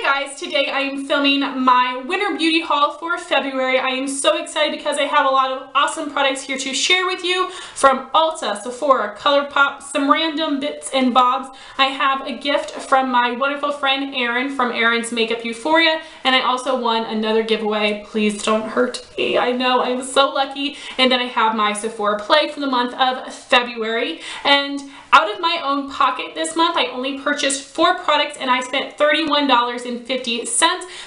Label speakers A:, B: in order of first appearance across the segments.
A: guys, today I am filming my winter beauty haul for February. I am so excited because I have a lot of awesome products here to share with you from Ulta, Sephora, ColourPop, some random bits and bobs. I have a gift from my wonderful friend Erin from Erin's Makeup Euphoria, and I also won another giveaway. Please don't hurt me. I know, I'm so lucky. And then I have my Sephora play for the month of February. And out of my own pocket this month, I only purchased 4 products and I spent $31.50.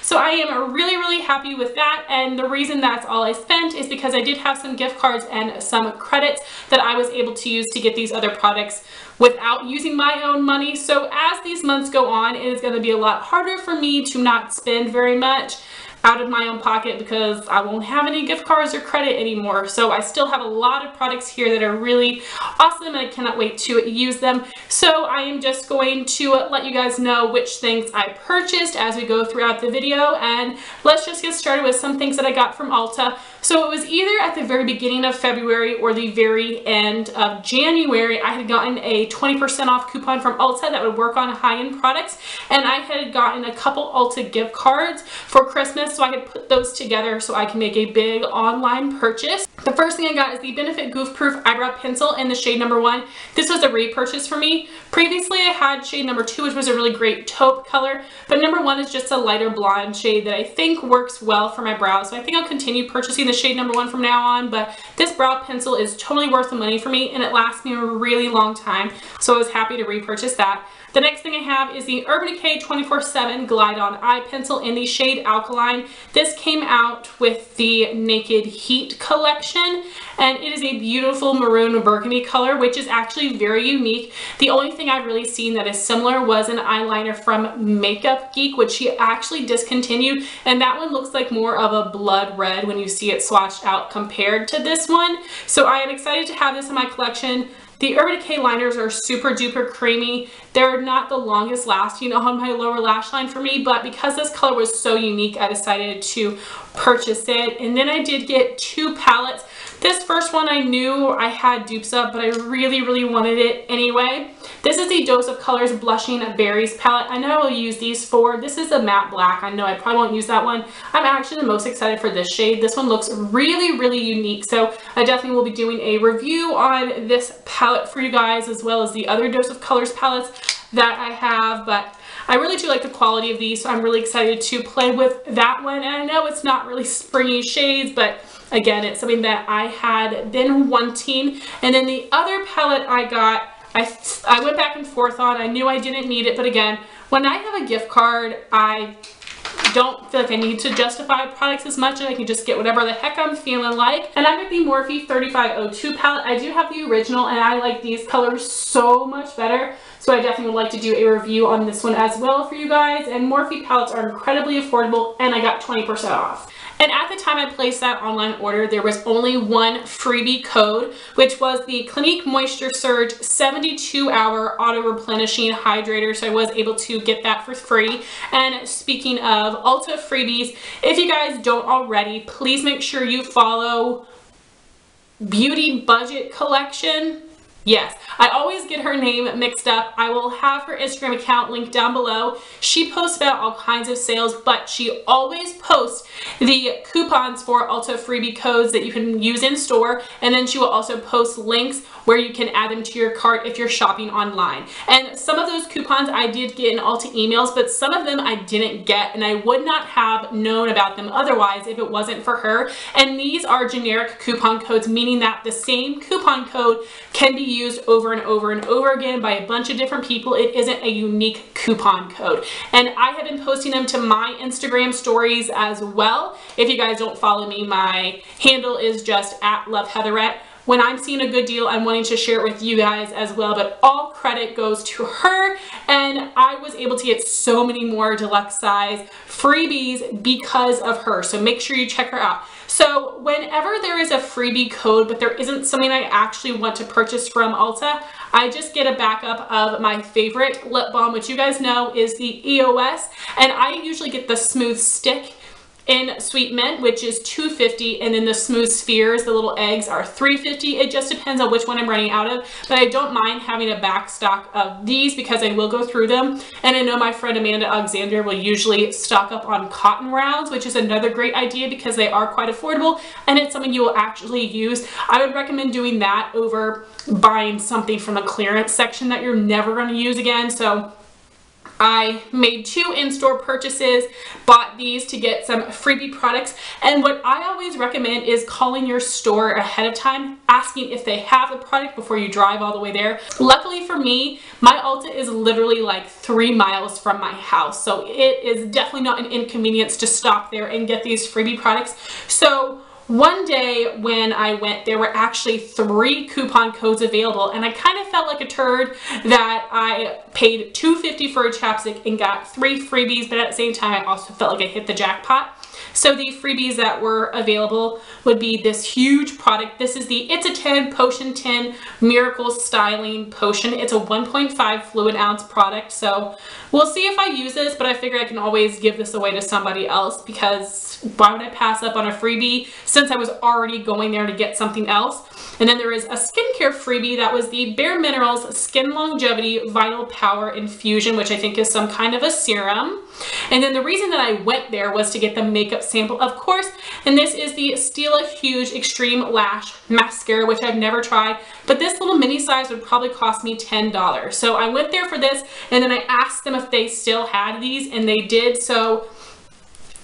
A: So I am really happy with that, and the reason that's all I spent is because I did have some gift cards and some credits that I was able to use to get these other products without using my own money. So as these months go on, it is going to be a lot harder for me to not spend very much out of my own pocket because I won't have any gift cards or credit anymore. So I still have a lot of products here that are really awesome and I cannot wait to use them. So I am just going to let you guys know which things I purchased as we go throughout the video, and let's just get started with some things that I got from Ulta. So it was either at the very beginning of February or the very end of January. I had gotten a 20% off coupon from Ulta that would work on high-end products, and I had gotten a couple Ulta gift cards for Christmas, so I could put those together so I can make a big online purchase. The first thing I got is the Benefit Goof Proof Eyebrow Pencil in the shade number 1. This was a repurchase for me. Previously I had shade number 2, which was a really great taupe color, but number 1 is just a lighter blonde shade that I think works well for my brows. So I think I'll continue purchasing the shade number 1 from now on, but this brow pencil is totally worth the money for me and it lasts me a really long time, so I was happy to repurchase that. The next thing I have is the Urban Decay 24/7 Glide On Eye Pencil in the shade Alkaline. This came out with the Naked Heat collection, and it is a beautiful maroon burgundy color, which is actually very unique. The only thing I've really seen that is similar was an eyeliner from Makeup Geek, which she actually discontinued, and that one looks like more of a blood red when you see it swatched out compared to this one. So I am excited to have this in my collection. The Urban Decay liners are super duper creamy. They're not the longest lasting on my lower lash line for me, but because this color was so unique, I decided to purchase it. And then I did get 2 palettes. This first one I knew I had dupes of, but I really wanted it anyway. This is the Dose of Colors Blushing Berries palette. I know I will use these for, this is a matte black. I know I probably won't use that one. I'm actually the most excited for this shade. This one looks really unique, so I definitely will be doing a review on this palette for you guys, as well as the other Dose of Colors palettes that I have. But I really do like the quality of these, so I'm really excited to play with that one. And I know it's not really springy shades, but again, it's something that I had been wanting. And then the other palette I got, I went back and forth on. I knew I didn't need it, but again, when I have a gift card, I don't feel like I need to justify products as much, and I can just get whatever the heck I'm feeling like. And I got the Morphe 3502 palette. I do have the original, and I like these colors so much better. So I definitely would like to do a review on this one as well for you guys. And Morphe palettes are incredibly affordable, and I got 20% off. And at the time I placed that online order, there was only one freebie code, which was the Clinique Moisture Surge 72-hour auto replenishing hydrator. So I was able to get that for free. And speaking of Ulta freebies, if you guys don't already, please make sure you follow Beauty Budget Collection. Yes, I always get her name mixed up. I will have her Instagram account linked down below. She posts about all kinds of sales, but she always posts the coupons for Ulta freebie codes that you can use in store, and then she will also post links where you can add them to your cart if you're shopping online. And some of those coupons I did get in Ulta emails, but some of them I didn't get, and I would not have known about them otherwise if it wasn't for her. And these are generic coupon codes, meaning that the same coupon code can be used over and over and over again by a bunch of different people. It isn't a unique coupon code. And I have been posting them to my Instagram stories as well. If you guys don't follow me, my handle is just @LoveHeatherette. When I'm seeing a good deal, I'm wanting to share it with you guys as well, but all credit goes to her, and I was able to get so many more deluxe size freebies because of her, so make sure you check her out. So whenever there is a freebie code, but there isn't something I actually want to purchase from Ulta, I just get a backup of my favorite lip balm, which you guys know is the EOS, and I usually get the Smooth Stick in Sweet Mint, which is $2.50, and then the Smooth Spheres, the little eggs, are $3.50. It just depends on which one I'm running out of, but I don't mind having a back stock of these because I will go through them. And I know my friend Amanda Alexander will usually stock up on cotton rounds, which is another great idea because they are quite affordable and it's something you will actually use. I would recommend doing that over buying something from the clearance section that you're never going to use again. So I made 2 in-store purchases, bought these to get some freebie products, and what I always recommend is calling your store ahead of time, asking if they have the product before you drive all the way there. Luckily for me, my Ulta is literally like 3 miles from my house, so it is definitely not an inconvenience to stop there and get these freebie products. So one day when I went, there were actually 3 coupon codes available, and I kind of felt like a turd that I paid $2.50 for a chapstick and got 3 freebies, but at the same time I also felt like I hit the jackpot. So the freebies that were available would be this huge product. This is the It's a 10 Potion 10 Miracle Styling Potion. It's a 1.5 fluid ounce product, so we'll see if I use this, but I figure I can always give this away to somebody else because why would I pass up on a freebie since I was already going there to get something else? And then there is a skincare freebie that was the Bare Minerals Skin Longevity Vital Power Infusion, which I think is some kind of a serum. And then the reason that I went there was to get the makeup sample, of course, and this is the Stila Huge Extreme Lash Mascara, which I've never tried, but this little mini size would probably cost me $10. So I went there for this, and then I asked them if they still had these, and they did. So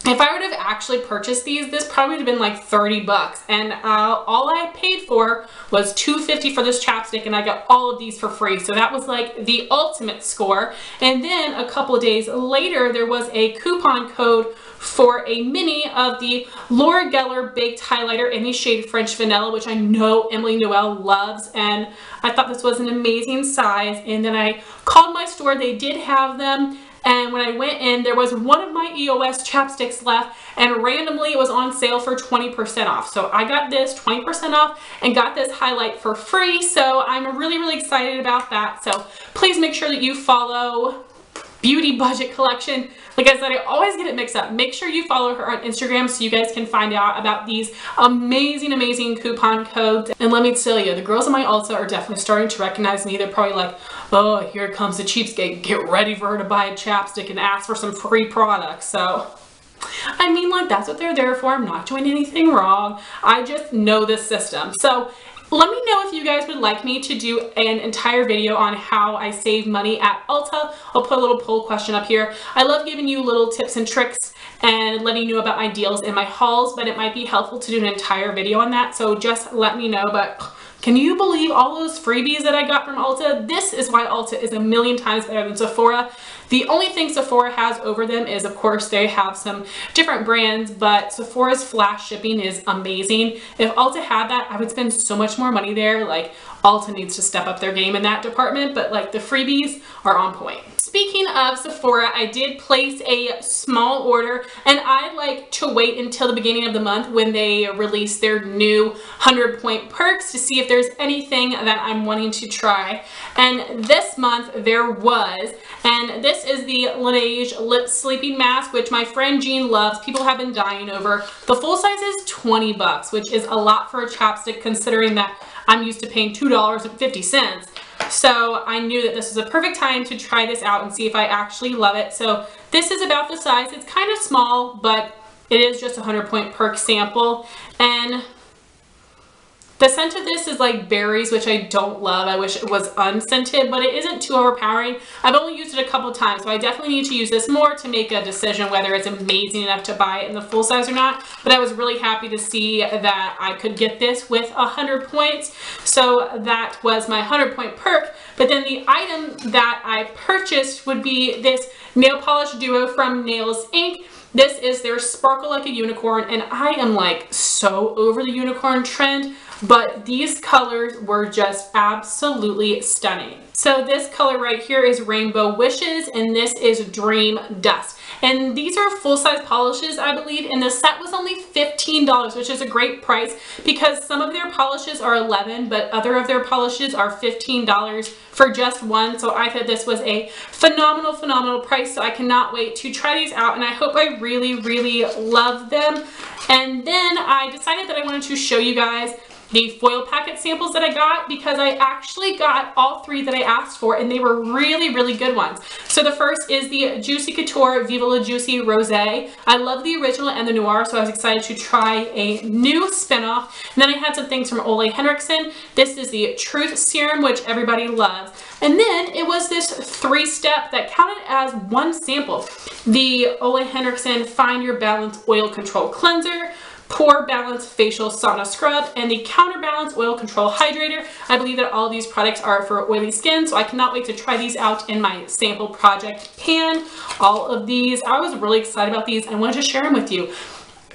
A: if I would have actually purchased these, this probably would have been like 30 bucks. And all I paid for was $2.50 for this chapstick, and I got all of these for free. So that was like the ultimate score. And then a couple of days later, there was a coupon code for a mini of the Laura Geller Baked Highlighter in the shade French Vanilla, which I know Emily Noel loves. And I thought this was an amazing size. And then I called my store. They did have them. And when I went in, there was one of my EOS chapsticks left, and randomly it was on sale for 20% off. So I got this 20% off and got this highlight for free. So I'm really, really excited about that. So please make sure that you follow Beauty Budget Collection. Like I said, I always get it mixed up. Make sure you follow her on Instagram so you guys can find out about these amazing, amazing coupon codes. And let me tell you, the girls in my Ulta are definitely starting to recognize me. They're probably like, oh, here comes the cheapskate. Get ready for her to buy a chapstick and ask for some free products. So, I mean, like, that's what they're there for. I'm not doing anything wrong. I just know this system. So, let me know if you guys would like me to do an entire video on how I save money at Ulta. I'll put a little poll question up here. I love giving you little tips and tricks and letting you know about my deals and my hauls, but it might be helpful to do an entire video on that. So just let me know. But can you believe all those freebies that I got from Ulta? This is why Ulta is a million times better than Sephora. The only thing Sephora has over them is, of course, they have some different brands, but Sephora's flash shipping is amazing. If Ulta had that, I would spend so much more money there. Like, Ulta needs to step up their game in that department, but like the freebies are on point. Speaking of Sephora, I did place a small order, and I like to wait until the beginning of the month when they release their new 100-point perks to see if there's anything that I'm wanting to try. And this month there was, and this is the Laneige Lip Sleeping Mask, which my friend Jean loves. People have been dying over. The full size is 20 bucks, which is a lot for a chapstick considering that I'm used to paying $2.50. So I knew that this was a perfect time to try this out and see if I actually love it. So this is about the size. It's kind of small, but it is just a 100-point perk sample. And the scent of this is like berries, which I don't love. I wish it was unscented, but it isn't too overpowering. I've only used it a couple times, so I definitely need to use this more to make a decision whether it's amazing enough to buy it in the full size or not. But I was really happy to see that I could get this with 100 points. So that was my 100-point perk. But then the item that I purchased would be this nail polish duo from Nails Inc. This is their Sparkle Like a Unicorn, and I am like so over the unicorn trend. but these colors were just absolutely stunning. So this color right here is Rainbow Wishes, and this is Dream Dust. And these are full-size polishes, I believe, and the set was only $15, which is a great price because some of their polishes are $11, but other of their polishes are $15 for just one. So I thought this was a phenomenal, phenomenal price. So I cannot wait to try these out, and I hope I really, really love them. And then I decided that I wanted to show you guys the foil packet samples that I got because I actually got all three that I asked for, and they were really, really good ones. So the first is the Juicy Couture Viva La Juicy Rosé. I love the original and the noir, so I was excited to try a new spinoff. And then I had some things from Ole Henriksen. This is the Truth Serum, which everybody loves. And then it was this 3-step that counted as one sample. The Ole Henriksen Find Your Balance Oil Control Cleanser, Pore Balance Facial Sauna Scrub, and the Counterbalance Oil Control Hydrator. I believe that all of these products are for oily skin, so I cannot wait to try these out in my sample project pan. All of these, I was really excited about these and wanted to share them with you.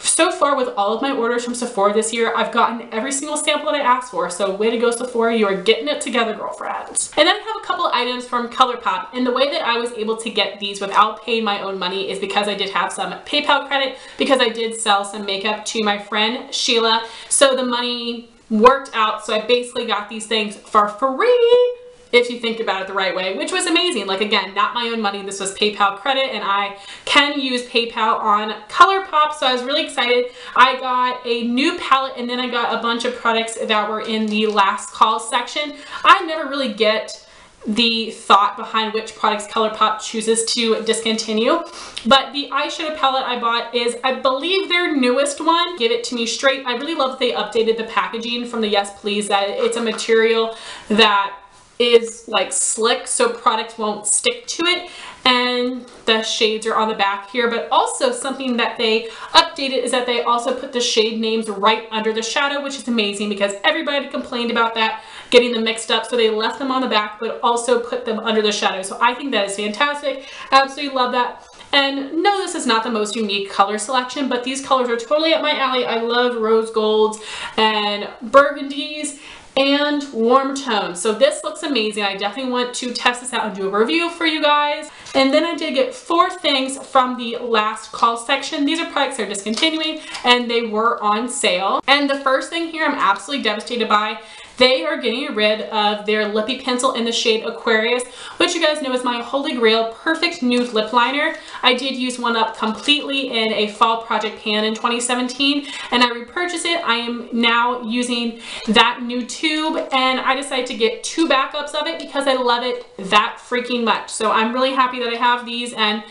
A: So far with all of my orders from Sephora this year, I've gotten every single sample that I asked for, so way to go Sephora, you are getting it together, girlfriends. And then I have a couple items from ColourPop, and the way that I was able to get these without paying my own money is because I did have some PayPal credit, because I did sell some makeup to my friend Sheila, so the money worked out, so I basically got these things for free, if you think about it the right way, which was amazing. Like, again, not my own money, this was PayPal credit, and I can use PayPal on ColourPop, so I was really excited. I got a new palette, and then I got a bunch of products that were in the last call section. I never really get the thought behind which products ColourPop chooses to discontinue, but the eyeshadow palette I bought is, I believe, their newest one. Give it to me straight. I really love that they updated the packaging from the Yes Please, that it's a material that is like slick so product won't stick to it, and the shades are on the back here. But also something that they updated is that they also put the shade names right under the shadow, which is amazing because everybody complained about that, getting them mixed up, so they left them on the back but also put them under the shadow. So I think that is fantastic. Absolutely love that. And no, this is not the most unique color selection, but these colors are totally up my alley. I love rose golds and burgundies and warm tones. So this looks amazing. I definitely want to test this out and do a review for you guys. And then I did get 4 things from the last call section. These are products that are discontinuing and they were on sale. And the first thing here I'm absolutely devastated by. They are getting rid of their Lippie pencil in the shade Aquarius, which you guys know is my holy grail perfect nude lip liner. I did use one up completely in a fall project pan in 2017, and I repurchased it. I am now using that new tube, and I decided to get 2 backups of it because I love it that freaking much. So I'm really happy that I have these, and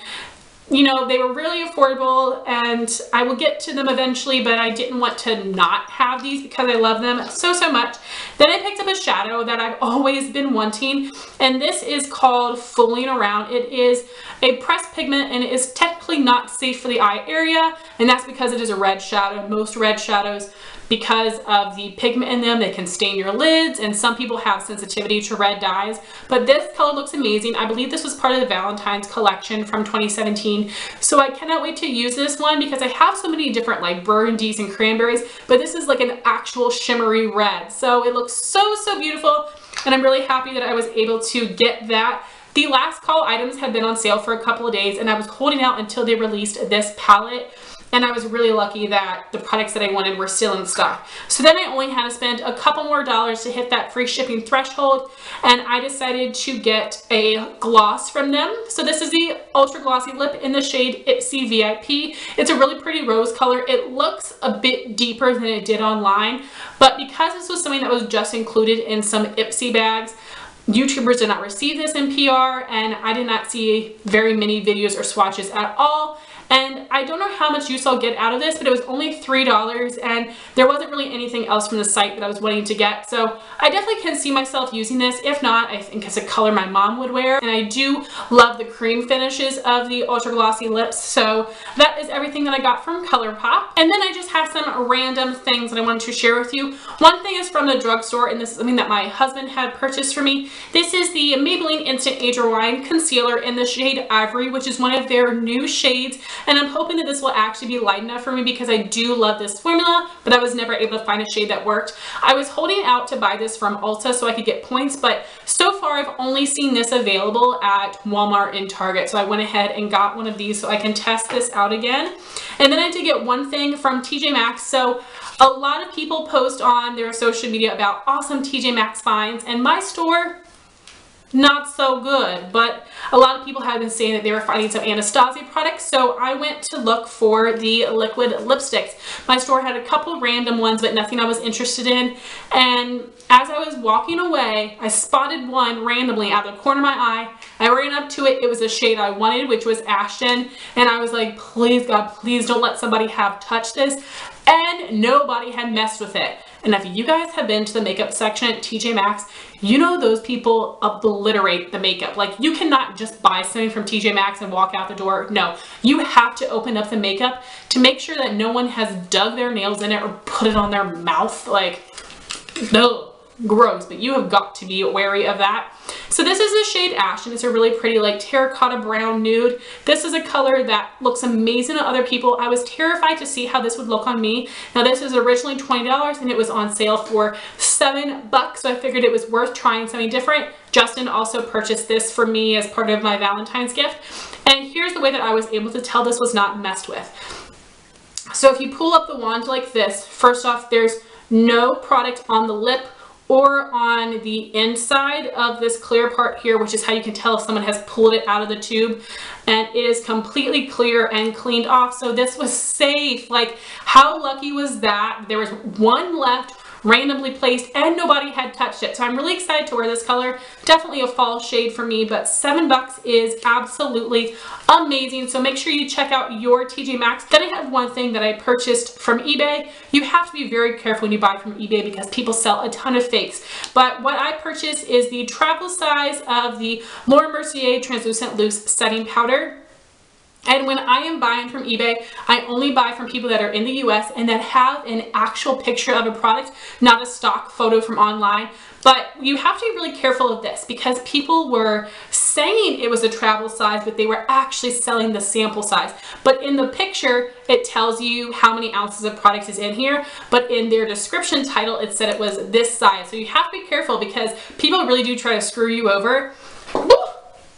A: you know, they were really affordable, and I will get to them eventually, but I didn't want to not have these because I love them so, so much. Then I picked up a shadow that I've always been wanting, and this is called Fooling Around. It is a pressed pigment, and it is technically not safe for the eye area, and that's because it is a red shadow. Most red shadows, because of the pigment in them, they can stain your lids, and some people have sensitivity to red dyes. But this color looks amazing. I believe this was part of the Valentine's collection from 2017. So I cannot wait to use this one because I have so many different like burgundies and cranberries, but this is like an actual shimmery red. So it looks so, so beautiful, and I'm really happy that I was able to get that. The last call items had been on sale for a couple of days, and I was holding out until they released this palette. And I was really lucky that the products that I wanted were still in stock. So then I only had to spend a couple more dollars to hit that free shipping threshold, and I decided to get a gloss from them. So this is the Ultra Glossy Lip in the shade IPSY VIP. It's a really pretty rose color. It looks a bit deeper than it did online, but because this was something that was just included in some IPSY bags, YouTubers did not receive this in PR, and I did not see very many videos or swatches at all. And I don't know how much use I'll get out of this, but it was only $3, and there wasn't really anything else from the site that I was wanting to get. So I definitely can see myself using this. If not, I think it's a color my mom would wear. And I do love the cream finishes of the Ultra Glossy lips. So that is everything that I got from ColourPop. And then I just have some random things that I wanted to share with you. One thing is from the drugstore, and this is something that my husband had purchased for me. This is the Mabelline Instant Age Rewind Concealer in the shade Ivory, which is one of their new shades. And I'm hoping hoping that this will actually be light enough for me because I do love this formula, but I was never able to find a shade that worked. I was holding out to buy this from Ulta so I could get points, but so far I've only seen this available at Walmart and Target. So I went ahead and got one of these so I can test this out again. And then I did get one thing from TJ Maxx. So a lot of people post on their social media about awesome TJ Maxx finds, and my store, not so good, but a lot of people have been saying that they were finding some Anastasia products, so I went to look for the liquid lipsticks. My store had a couple random ones, but nothing I was interested in, and as I was walking away, I spotted one randomly out of the corner of my eye. I ran up to it. It was a shade I wanted, which was Ashton, and I was like, please God, please don't let somebody have touched this, and nobody had messed with it. And if you guys have been to the makeup section at TJ Maxx, you know those people obliterate the makeup. Like, you cannot just buy something from TJ Maxx and walk out the door. No, you have to open up the makeup to make sure that no one has dug their nails in it or put it on their mouth. Like, no. Gross, but you have got to be wary of that. So this is the shade Ashton. It's a really pretty like terracotta brown nude. This is a color that looks amazing on other people. I was terrified to see how this would look on me. Now this was originally $20 and it was on sale for $7, so I figured it was worth trying something different. Justin also purchased this for me as part of my Valentine's gift. And here's the way that I was able to tell this was not messed with. So if you pull up the wand like this, first off, there's no product on the lip or on the inside of this clear part here, which is how you can tell if someone has pulled it out of the tube, and it is completely clear and cleaned off. So this was safe. Like, how lucky was that? There was one left, randomly placed, and nobody had touched it. So I'm really excited to wear this color. Definitely a fall shade for me, but $7 is absolutely amazing. So make sure you check out your TJ Maxx. Then I have one thing that I purchased from eBay. You have to be very careful when you buy from eBay because people sell a ton of fakes. But what I purchased is the travel size of the Mercier Translucent Loose Setting Powder. And when I am buying from eBay, I only buy from people that are in the US and that have an actual picture of a product, not a stock photo from online. But you have to be really careful of this because people were saying it was a travel size, but they were actually selling the sample size. But in the picture, it tells you how many ounces of product is in here. But in their description title, it said it was this size. So you have to be careful because people really do try to screw you over.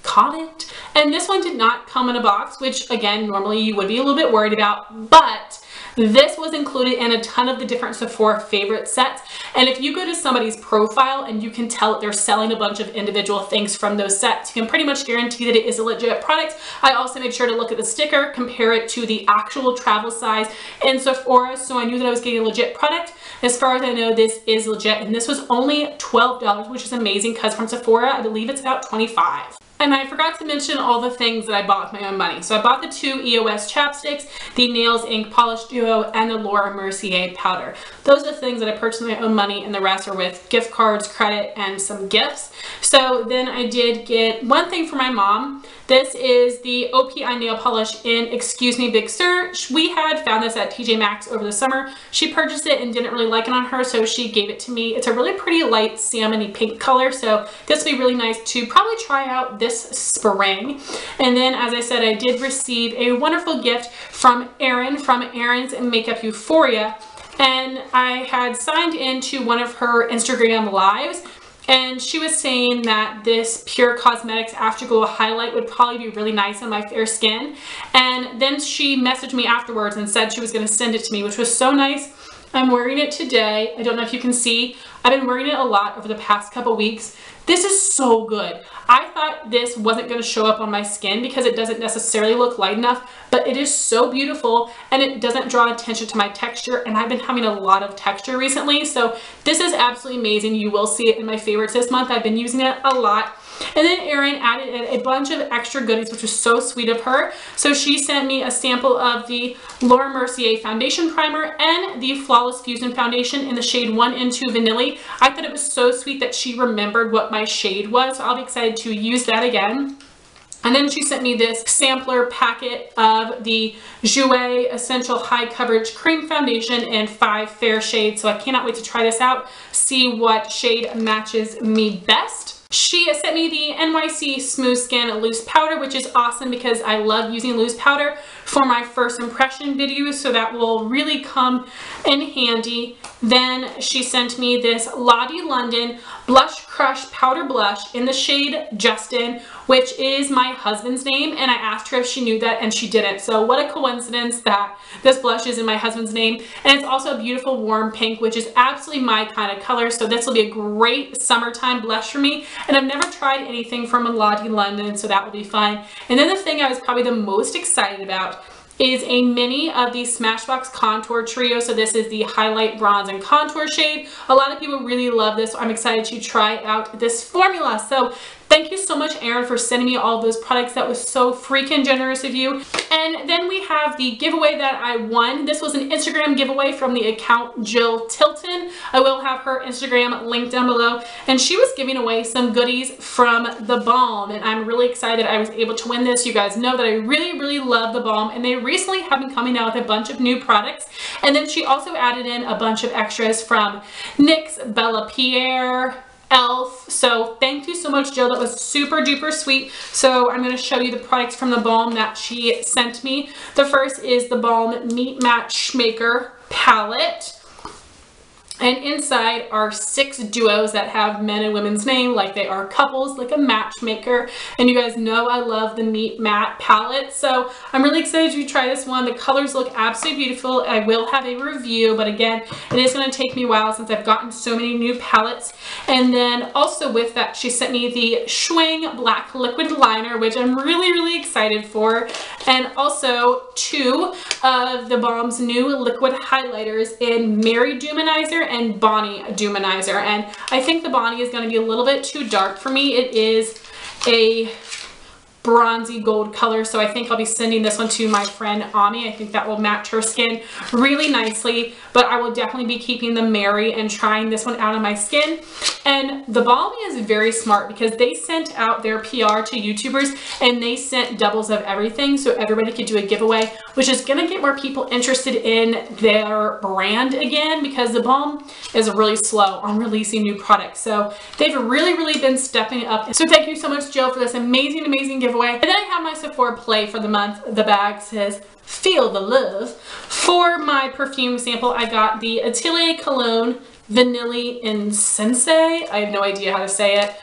A: Caught it. And this one did not come in a box, which again, normally you would be a little bit worried about, but this was included in a ton of the different Sephora favorite sets. And if you go to somebody's profile and you can tell that they're selling a bunch of individual things from those sets, you can pretty much guarantee that it is a legit product. I also made sure to look at the sticker, compare it to the actual travel size in Sephora, so I knew that I was getting a legit product. As far as I know, this is legit, and this was only $12, which is amazing because from Sephora, I believe it's about $25. And I forgot to mention all the things that I bought with my own money. So I bought the 2 EOS chapsticks, the Nails Ink Polish Duo, and the Laura Mercier powder. Those are the things that I purchased with my own money, and the rest are with gift cards, credit, and some gifts. So then I did get one thing for my mom. This is the OPI nail polish in Excuse Me Big Sur. We had found this at TJ Maxx over the summer. She purchased it and didn't really like it on her, so she gave it to me. It's a really pretty light salmon-y pink color, so this would be really nice to probably try out this spring. And then, as I said, I did receive a wonderful gift from Erin from Erin's Makeup Euphoria, and I had signed into one of her Instagram lives, and she was saying that this Pure Cosmetics Afterglow highlight would probably be really nice on my fair skin. And then she messaged me afterwards and said she was going to send it to me, which was so nice. I'm wearing it today. I don't know if you can see. I've been wearing it a lot over the past couple weeks. This is so good. I thought this wasn't going to show up on my skin because it doesn't necessarily look light enough, but it is so beautiful and it doesn't draw attention to my texture, and I've been having a lot of texture recently, so this is absolutely amazing. You will see it in my favorites this month. I've been using it a lot. And then Erin added a bunch of extra goodies, which was so sweet of her. So she sent me a sample of the Laura Mercier Foundation Primer and the Flawless Fusion Foundation in the shade 1 and 2 Vanilla. I thought it was so sweet that she remembered what my shade was, so I'll be excited to use that again. And then she sent me this sampler packet of the Jouer Essential High Coverage Cream Foundation in 5 fair shades. So I cannot wait to try this out, see what shade matches me best. She sent me the NYC Smooth Skin Loose Powder, which is awesome because I love using loose powder for my first impression videos, so that will really come in handy. Then she sent me this Lottie London Blush Crush Powder Blush in the shade Justin, which is my husband's name, and I asked her if she knew that, and she didn't. So what a coincidence that this blush is in my husband's name. And it's also a beautiful warm pink, which is absolutely my kind of color, so this will be a great summertime blush for me. And I've never tried anything from Lottie London, so that will be fine. And then the thing I was probably the most excited about is a mini of the Smashbox Contour Trio. So this is the highlight, bronze, and contour shade. A lot of people really love this, so I'm excited to try out this formula. So thank you so much, Erin, for sending me all those products. That was so freaking generous of you. And then we have the giveaway that I won. This was an Instagram giveaway from the account Jill Tilton. I will have her Instagram linked down below. And she was giving away some goodies from the balm, and I'm really excited I was able to win this. You guys know that I really, really love the balm, and they recently have been coming out with a bunch of new products. And then she also added in a bunch of extras from NYX, Bella Pierre, Elf. So thank you so much, Jill. That was super duper sweet. So I'm going to show you the products from the balm that she sent me. The first is the Balm Meat Matchmaker palette. And inside are 6 duos that have men and women's name, like they are couples, like a matchmaker. And you guys know I love the Meat Matte palette, so I'm really excited to try this one. The colors look absolutely beautiful. I will have a review, but again, it is going to take me a while since I've gotten so many new palettes. And then also with that, she sent me the Schwing Black Liquid Liner, which I'm really, really excited for. And also 2 of the Balm's new liquid highlighters in Mary Duminizer and Bonnie Duminizer. And I think the Bonnie is going to be a little bit too dark for me. It is a bronzy gold color, so I think I'll be sending this one to my friend Ami. I think that will match her skin really nicely, but I will definitely be keeping the Mary and trying this one out on my skin. And the Balmy is very smart because they sent out their PR to YouTubers, and they sent doubles of everything so everybody could do a giveaway, which is gonna get more people interested in their brand again, because the Balm is really slow on releasing new products. So they've really, really been stepping up. So thank you so much, Jill, for this amazing, amazing giveaway. And then I have my Sephora play for the month. The bag says, "Feel the love." For my perfume sample, I got the Atelier Cologne Vanilla Incense. I have no idea how to say it.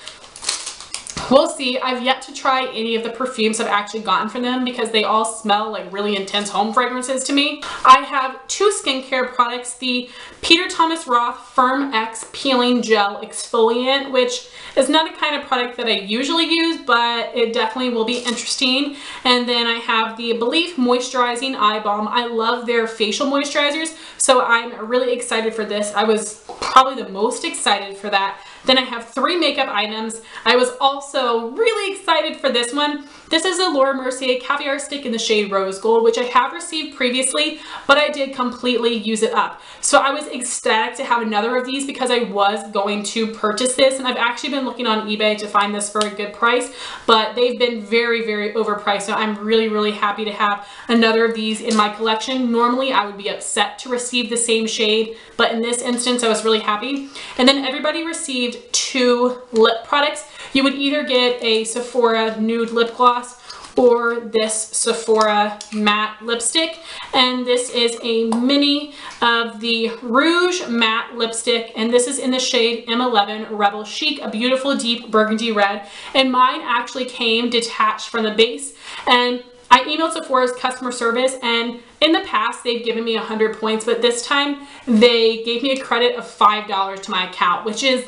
A: We'll see. I've yet to try any of the perfumes I've actually gotten from them because they all smell like really intense home fragrances to me. I have 2 skincare products, the Peter Thomas Roth Firm X Peeling Gel Exfoliant, which is not a kind of product that I usually use, but it definitely will be interesting. And then I have the Belief Moisturizing Eye Balm. I love their facial moisturizers, so I'm really excited for this. I was probably the most excited for that. Then I have 3 makeup items. I was also really excited for this one. This is a Laura Mercier Caviar Stick in the shade Rose Gold, which I have received previously, but I did completely use it up. So I was ecstatic to have another of these because I was going to purchase this, and I've actually been looking on eBay to find this for a good price, but they've been very, very overpriced. So I'm really, really happy to have another of these in my collection. Normally I would be upset to receive the same shade, but in this instance I was really happy. And then everybody received 2 lip products. You would either get a Sephora nude lip gloss or this Sephora matte lipstick, and this is a mini of the Rouge Matte Lipstick, and this is in the shade M11 Rebel Chic, a beautiful deep burgundy red, and mine actually came detached from the base. And I emailed Sephora's customer service, and in the past they've given me 100 points, but this time they gave me a credit of $5 to my account, which is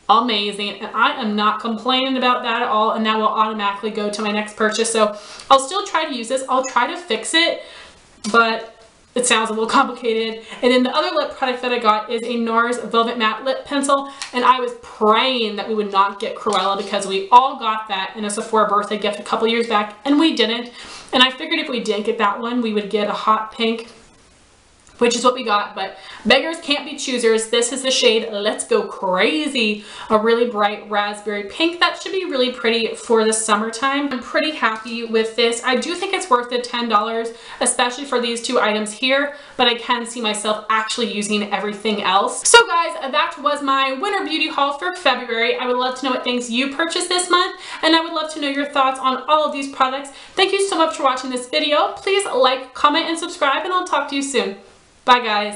A: amazing, and I am not complaining about that at all, and that will automatically go to my next purchase. So I'll still try to use this. I'll try to fix it, but it sounds a little complicated. And then the other lip product that I got is a NARS Velvet Matte Lip Pencil, and I was praying that we would not get Cruella because we all got that in a Sephora birthday gift a couple years back, and we didn't. And I figured if we didn't get that one, we would get a hot pink which is what we got, but beggars can't be choosers. This is the shade Let's Go Crazy, a really bright raspberry pink that should be really pretty for the summertime. I'm pretty happy with this. I do think it's worth the $10, especially for these two items here, but I can see myself actually using everything else. So guys, that was my winter beauty haul for February. I would love to know what things you purchased this month, and I would love to know your thoughts on all of these products. Thank you so much for watching this video. Please like, comment, and subscribe, and I'll talk to you soon. Bye guys.